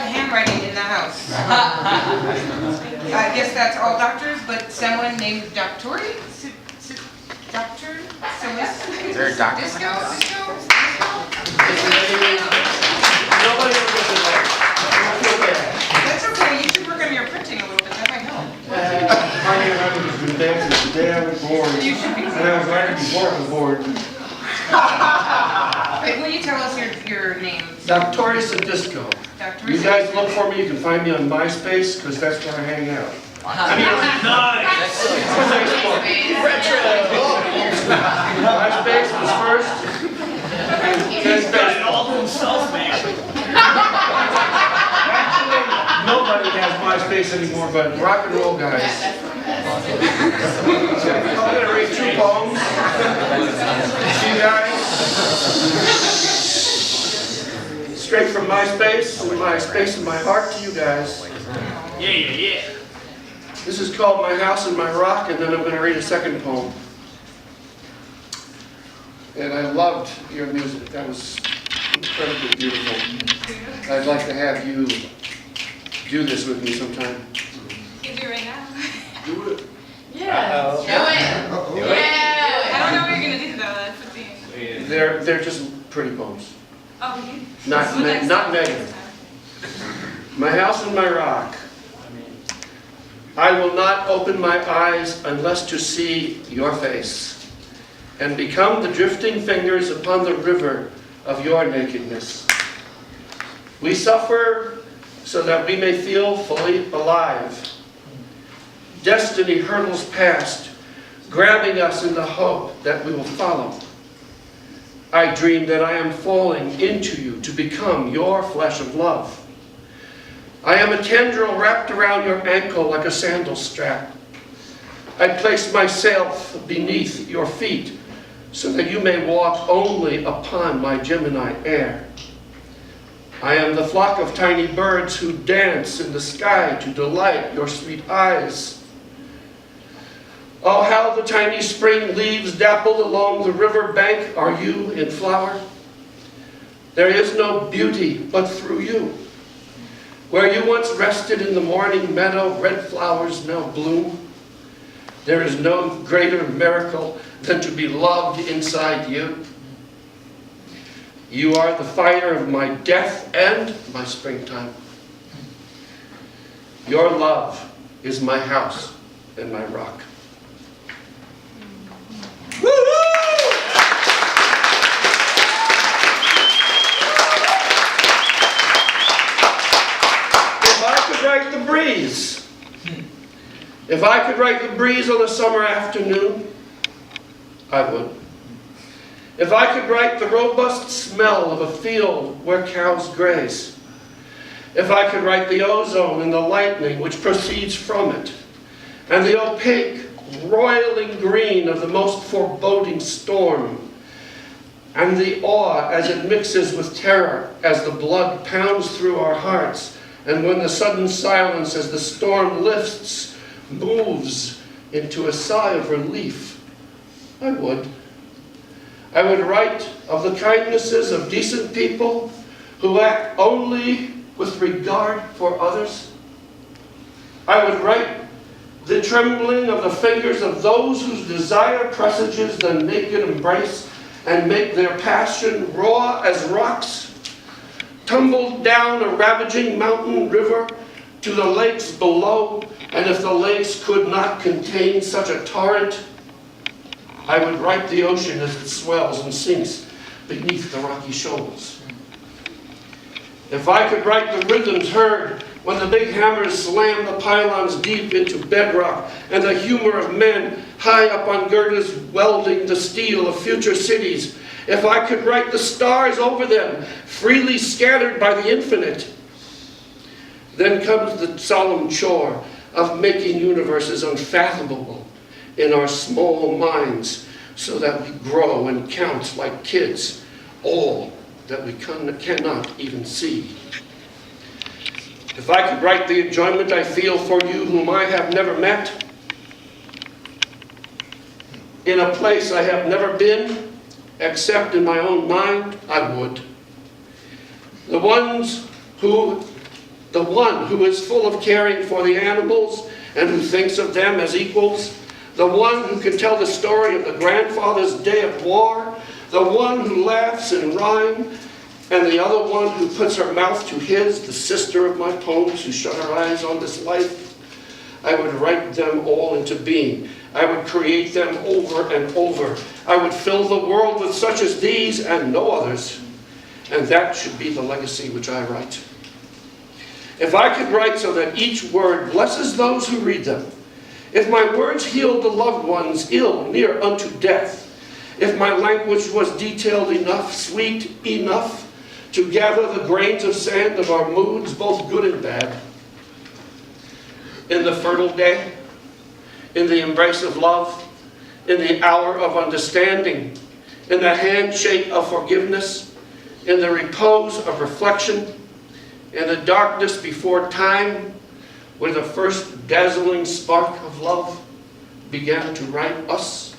handwriting in the house. I guess that's all doctors, but someone named Doctori Sadisco? Is there a doctor? Sadisco? Nobody ever gets it right. That's okay, you should work on your printing a little bit, that might help. My name is the day I was born. You should be. And I was writing before I was born. Wait, will you tell us your name? Doctori Sadisco. Doctor You guys look for me, you can find me on MySpace, because that's where I hang out. MySpace was first. He's got it all to himself, man. Nobody has MySpace anymore but rock and roll guys. I'm going to read 2 poems to you guys. Straight from MySpace and my heart to you guys. Yeah. This is called My House and My Rock, and then I'm going to read a second poem. And I loved your music. That was incredibly beautiful. I'd like to have you do this with me sometime. You can do it right now. Do it. Yeah. Do it. Yeah. I don't know what you're gonna do though. That's the thing. They're just pretty poems. Oh, okay. Not negative. My house and my rock. I will not open my eyes unless to see your face, and become the drifting fingers upon the river of your nakedness. We suffer so that we may feel fully alive. Destiny hurtles past, grabbing us in the hope that we will follow. I dream that I am falling into you to become your flesh of love. I am a tendril wrapped around your ankle like a sandal strap. I place myself beneath your feet so that you may walk only upon my Gemini air. I am the flock of tiny birds who dance in the sky to delight your sweet eyes. Oh, how the tiny spring leaves dappled along the river bank are you in flower. There is no beauty but through you. Where you once rested in the morning meadow, red flowers now bloom. There is no greater miracle than to be loved inside you. You are the fire of my death and my springtime. Your love is my house and my rock. Write the breeze. If I could write the breeze on a summer afternoon, I would. If I could write the robust smell of a field where cows graze. If I could write the ozone and the lightning which proceeds from it, and the opaque, roiling green of the most foreboding storm, and the awe as it mixes with terror as the blood pounds through our hearts, and when the sudden silence as the storm lifts, moves into a sigh of relief, I would. I would write of the kindnesses of decent people who act only with regard for others. I would write the trembling of the fingers of those whose desire presages the naked embrace and make their passion raw as rocks, tumbled down a ravaging mountain river to the lakes below, and if the lakes could not contain such a torrent, I would write the ocean as it swells and sinks beneath the rocky shoals. If I could write the rhythms heard when the big hammers slam the pylons deep into bedrock, and the humor of men high up on girders welding the steel of future cities, if I could write the stars over them, freely scattered by the infinite, then comes the solemn chore of making universes unfathomable in our small minds so that we grow and count like kids all that we cannot even see. If I could write the enjoyment I feel for you whom I have never met, in a place I have never been, except in my own mind, I would. The ones who the one who is full of caring for the animals and who thinks of them as equals, the one who can tell the story of the grandfather's day of war, the one who laughs in rhyme, and the other one who puts her mouth to his, the sister of my poems who shut her eyes on this life. I would write them all into being. I would create them over and over. I would fill the world with such as these and no others. And that should be the legacy which I write. If I could write so that each word blesses those who read them, if my words healed the loved ones ill near unto death, if my language was detailed enough, sweet enough, to gather the grains of sand of our moods, both good and bad, in the fertile day, in the embrace of love, in the hour of understanding, in the handshake of forgiveness, in the repose of reflection, in the darkness before time, where the first dazzling spark of love began to write us,